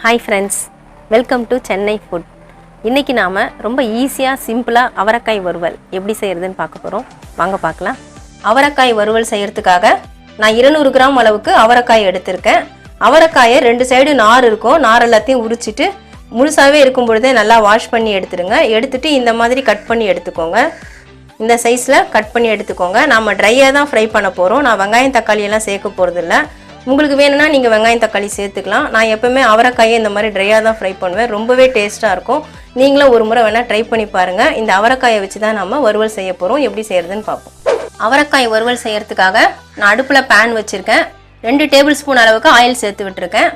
Hi friends, welcome to Chennai food. இன்னைக்கு நாம ரொம்ப ஈஸியா சிம்பிளா அவரக்காய் வறுவல் எப்படி செய்யறதுன்னு பார்க்க போறோம். வாங்க பார்க்கலாம். அவரக்காய் வறுவல் செய்யிறதுக்காக நான் 200 கிராம் அளவுக்கு அவரக்காய் எடுத்துர்க்கேன். அவரக்காயை ரெண்டு சைடு நார் இருக்கும். நார் எல்லாத்தையும் உரிச்சிட்டு முழுசாவே இருக்கும் பொழுதே நல்லா வாஷ் பண்ணி எடுத்துடுங்க. எடுத்துட்டு இந்த மாதிரி கட் பண்ணி எடுத்துக்கோங்க. இந்த சைஸ்ல கட் பண்ணி எடுத்துக்கோங்க. நாம ட்ரையா தான் ஃப்ரை பண்ண போறோம். நான் வெங்காயம் தக்காளி எல்லாம் சேர்க்க போறது இல்ல. உங்களுக்கு வேணும்னா நீங்க வெங்காயம் தக்காளி சேர்த்துக்கலாம். நான் எப்பவுமே அவரக்காயை இந்த மாதிரி ட்ரையா தான் ஃப்ரை பண்ணுவேன். ரொம்பவே டேஸ்டா இருக்கும். நீங்களும் ஒரு முறை வேணா ட்ரை பண்ணி பாருங்க. இந்த அவரக்காயை வச்சு தான் நாம வறுவல் செய்ய போறோம். எப்படி செய்யறதுன்னு பாப்போம். அவரக்காய் வறுவல் செய்யறதுக்காக நான் அடுப்புல pan வச்சிருக்கேன். 2 டேபிள் ஸ்பூன் அளவுக்கு ஆயில் சேர்த்து விட்டுருக்கேன்.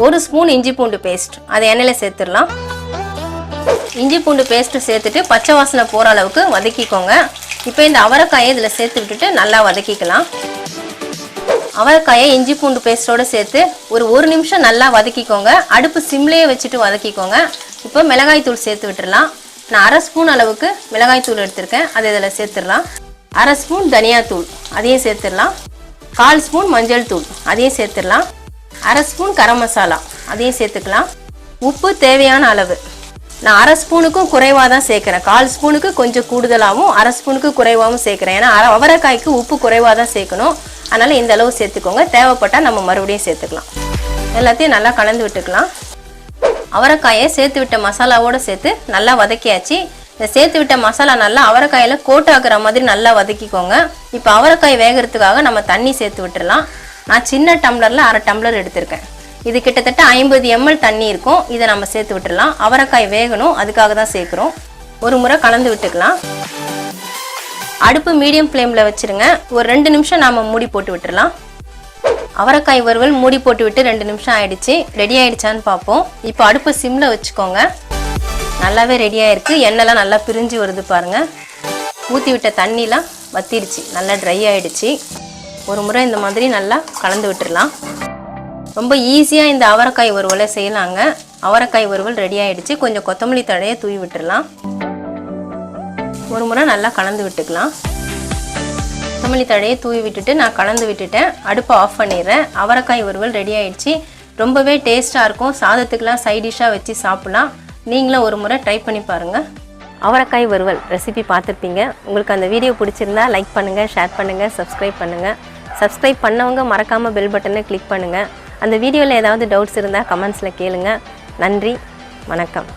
1 ஸ்பூன் இஞ்சி பூண்டு பேஸ்ட் அதை எண்ணெயில சேர்த்துடலாம். இஞ்சி பூண்டு பேஸ்ட் சேர்த்துட்டு பச்சை வாசனை போற அளவுக்கு வதக்கிக்கோங்க. இப்போ இந்த அவரக்காயை இதுல சேர்த்து விட்டுட்டு நல்லா வதக்கிக்கலாம். அவரக்காயை இஞ்சி பூண்டு பேஸ்டோட சேர்த்து ஒரு நிமிஷம் நல்லா வதக்கிக்கோங்க. அடுப்பு சிம்லயே வச்சுட்டு வதக்கிக்கோங்க. இப்போ மிளகாய் தூள் சேர்த்து விட்டுறலாம். நான் 1/2 ஸ்பூன் அளவுக்கு மிளகாய் தூள் எடுத்திருக்கேன். அதை இதில் சேர்த்துடலாம். 1/2 ஸ்பூன் தனியா தூள் அதையும் சேர்த்துடலாம். 1/4 ஸ்பூன் மஞ்சள் தூள் அதையும் சேர்த்துடலாம். 1/2 ஸ்பூன் கரம் மசாலா அதையும் சேர்த்துக்கலாம். உப்பு தேவையான அளவு. நான் 1/2 ஸ்பூனுக்கும் குறைவாக தான் சேர்க்குறேன். 1/4 ஸ்பூனுக்கு கொஞ்சம் கூடுதலாகவும் 1/2 ஸ்பூனுக்கு குறைவாகவும் சேர்க்குறேன். ஏன்னா அவரைக்காய்க்கு உப்பு குறைவாக தான் சேர்க்கணும். அதனால இந்த அளவு சேர்த்துக்கோங்க. தேவைப்பட்டால் நம்ம மறுபடியும் சேர்த்துக்கலாம். எல்லாத்தையும் நல்லா கலந்து விட்டுக்கலாம். அவரைக்காயை சேர்த்து விட்ட மசாலாவோடு சேர்த்து நல்லா வதக்கியாச்சு. இந்த சேர்த்து விட்ட மசாலா நல்லா அவரைக்காயில் கோட் ஆகுற மாதிரி நல்லா வதக்கிக்கோங்க. இப்போ அவரைக்காய் வேகிறதுக்காக நம்ம தண்ணி சேர்த்து விட்டுடலாம். நான் சின்ன டம்ளரில் 1/2 டம்ளர் எடுத்திருக்கேன். இது கிட்டத்தட்ட 50 ml தண்ணி இருக்கும். இதை நம்ம சேர்த்து விட்டுடலாம். அவரைக்காய் வேகணும், அதுக்காக தான் சேர்க்குறோம். ஒரு முறை கலந்து விட்டுக்கலாம். அடுப்பு மீடியம் ஃப்ளேமில் வச்சுருங்க. ஒரு 2 நிமிஷம் நாம் மூடி போட்டு விட்டுடலாம். அவரைக்காய் வறுவல் மூடி போட்டு விட்டு 2 நிமிஷம் ஆயிடுச்சு. ரெடி ஆயிடுச்சான்னு பார்ப்போம். இப்போ அடுப்பு சிம்மில் வச்சுக்கோங்க. நல்லாவே ரெடியாக இருக்குது. எண்ணெய்லாம் நல்லா பிரிஞ்சு வருது பாருங்கள். ஊற்றி விட்ட தண்ணிலாம் வத்திடுச்சு, நல்லா ட்ரை ஆகிடுச்சு. ஒரு முறை இந்த மாதிரி நல்லா கலந்து விட்டுடலாம். ரொம்ப ஈஸியாக இந்த அவரைக்காய் வறுவலை செய்யலாங்க. அவரைக்காய் வறுவல் ரெடி ஆகிடுச்சு. கொஞ்சம் கொத்தமல்லி தழையை தூவி விட்டுடலாம். ஒரு முறை நல்லா கலந்து விட்டுக்கலாம். கொத்தமல்லி தழையை தூவி விட்டுட்டு நான் கலந்து விட்டுட்டேன். அடுப்பை ஆஃப் பண்ணிடுறேன். அவரைக்காய் வறுவல் ரெடி ஆகிடுச்சு. ரொம்பவே டேஸ்ட்டாக இருக்கும். சாதத்துக்கெலாம் சைட் டிஷ்ஷாக வச்சு சாப்பிட்லாம். நீங்களும் ஒரு முறை ட்ரை பண்ணி பாருங்கள். அவரைக்காய் வறுவல் ரெசிபி பார்த்துருப்பீங்க. உங்களுக்கு அந்த வீடியோ பிடிச்சிருந்தா லைக் பண்ணுங்கள், ஷேர் பண்ணுங்கள், சப்ஸ்கிரைப் பண்ணுங்கள். சப்ஸ்கிரைப் பண்ணவங்க மறக்காமல் பெல் பட்டனை கிளிக் பண்ணுங்கள். அந்த வீடியோவில் ஏதாவது டவுட்ஸ் இருந்தால் கமெண்ட்ஸில் கேளுங்க. நன்றி, வணக்கம்.